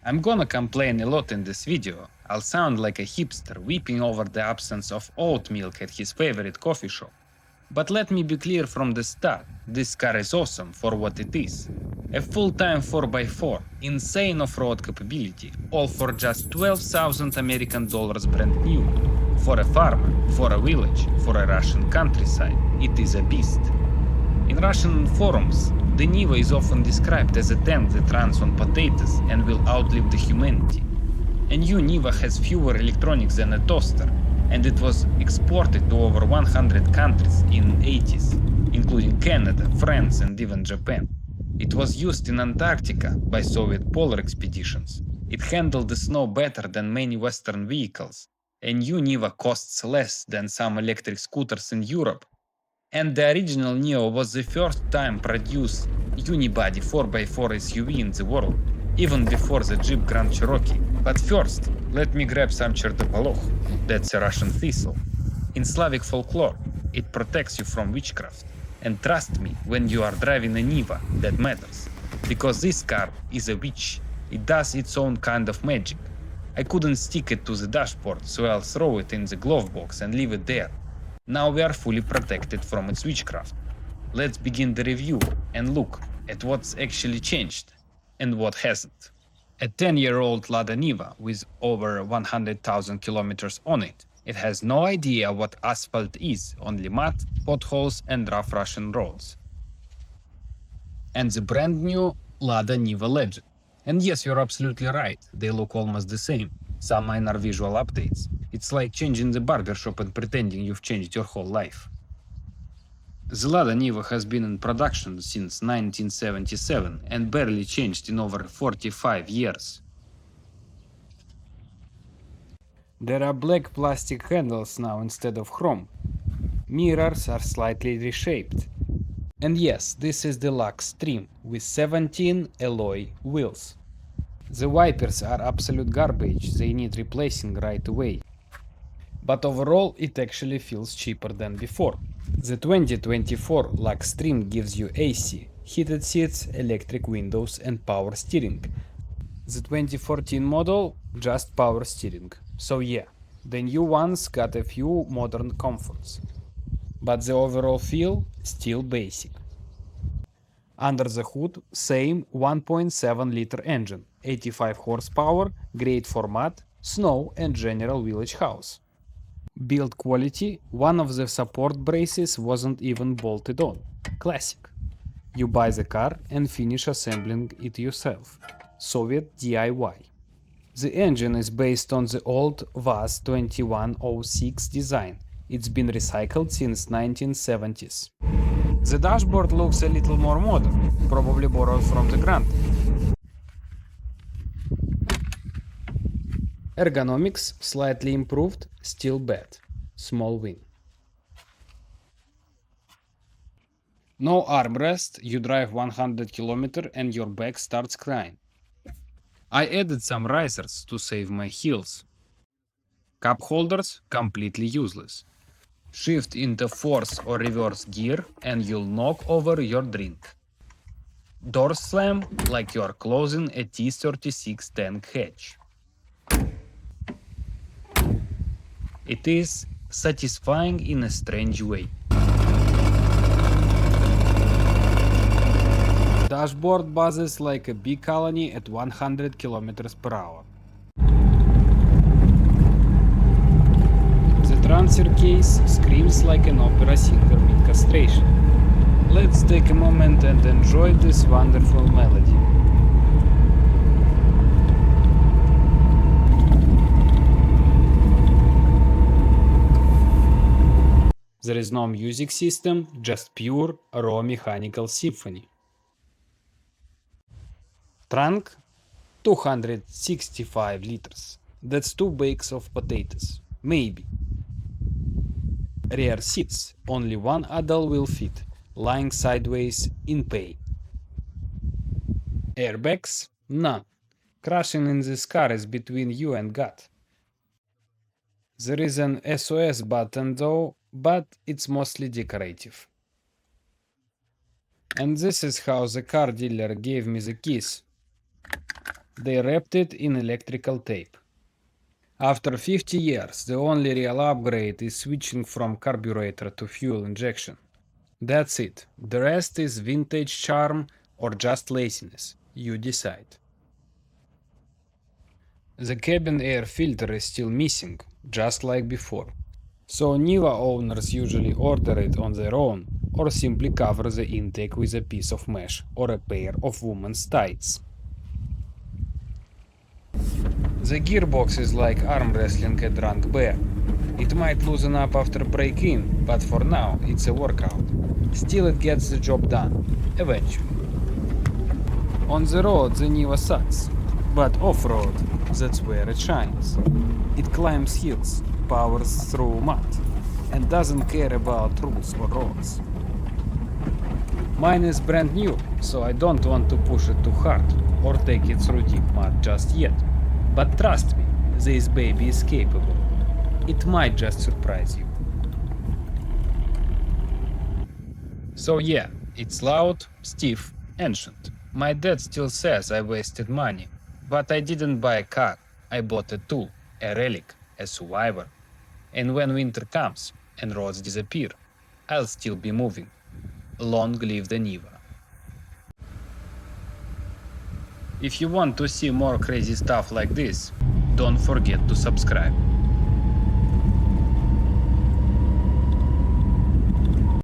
I'm gonna complain a lot in this video. I'll sound like a hipster weeping over the absence of oat milk at his favorite coffee shop. But let me be clear from the start, this car is awesome for what it is. A full-time 4x4, insane off-road capability, all for just 12,000 American dollars brand new. For a farmer, for a village, for a Russian countryside, it is a beast. In Russian forums, the Niva is often described as a tank that runs on potatoes and will outlive the humanity. A new Niva has fewer electronics than a toaster, and it was exported to over 100 countries in the 80s, including Canada, France, and even Japan. It was used in Antarctica by Soviet polar expeditions. It handled the snow better than many Western vehicles. A new Niva costs less than some electric scooters in Europe. And the original Neo was the first time produced unibody 4x4 SUV in the world, even before the Jeep Grand Cherokee. But first, let me grab some cherdopoloch, that's a Russian thistle. In Slavic folklore, it protects you from witchcraft. And trust me, when you are driving a Niva, that matters. Because this car is a witch. It does its own kind of magic. I couldn't stick it to the dashboard, so I'll throw it in the glove box and leave it there. Now we are fully protected from its witchcraft. Let's begin the review and look at what's actually changed and what hasn't. A 10-year-old Lada Niva with over 100,000 kilometers on it. It has no idea what asphalt is, only mud, potholes and rough Russian roads. And the brand new Lada Niva Legend. And yes, you're absolutely right, they look almost the same. Some minor visual updates. It's like changing the barbershop and pretending you've changed your whole life. The Lada Niva has been in production since 1977 and barely changed in over 45 years. There are black plastic handles now instead of chrome. Mirrors are slightly reshaped. And yes, this is the Lux trim with 17 alloy wheels. The wipers are absolute garbage, they need replacing right away. But overall it actually feels cheaper than before. The 2024 Lux trim gives you AC, heated seats, electric windows and power steering. The 2014 model just power steering. So yeah, the new ones got a few modern comforts. But the overall feel still basic. Under the hood, same 1.7 liter engine, 85 horsepower, great for mud, snow and general village house. Build quality, one of the support braces wasn't even bolted on. Classic. You buy the car and finish assembling it yourself. Soviet DIY. The engine is based on the old VAZ 2106 design. It's been recycled since 1970s. The dashboard looks a little more modern, probably borrowed from the Grand. Ergonomics slightly improved, still bad. Small win. No armrest, you drive 100 km and your back starts crying. I added some risers to save my heels. Cup holders completely useless. Shift into fourth or reverse gear and you'll knock over your drink. Doors slam like you are closing a T-36 tank hatch. It is satisfying in a strange way. Dashboard buzzes like a bee colony at 100 km per hour. The transfer case screams like an opera singer mid-castration. Let's take a moment and enjoy this wonderful melody. There is no music system, just pure, raw mechanical symphony. Trunk 265 liters. That's 2 bags of potatoes. Maybe. Rear seats, only one adult will fit, lying sideways in pain. Airbags? None. Crashing in this car is between you and God. There is an SOS button though, but it's mostly decorative. And this is how the car dealer gave me the keys. They wrapped it in electrical tape. After 50 years, the only real upgrade is switching from carburetor to fuel injection. That's it. The rest is vintage charm or just laziness. You decide. The cabin air filter is still missing, just like before. So Niva owners usually order it on their own or simply cover the intake with a piece of mesh or a pair of women's tights. The gearbox is like arm wrestling a drunk bear. It might loosen up after break-in, but for now it's a workout. Still it gets the job done, eventually. On the road the Niva sucks, but off-road, that's where it shines. It climbs hills, powers through mud, and doesn't care about rules or roads. Mine is brand new, so I don't want to push it too hard or take it through deep mud just yet. But trust me, this baby is capable. It might just surprise you. So yeah, it's loud, stiff, ancient. My dad still says I wasted money, but I didn't buy a car. I bought a tool, a relic, a survivor. And when winter comes and roads disappear, I'll still be moving. Long live the Niva. If you want to see more crazy stuff like this, don't forget to subscribe.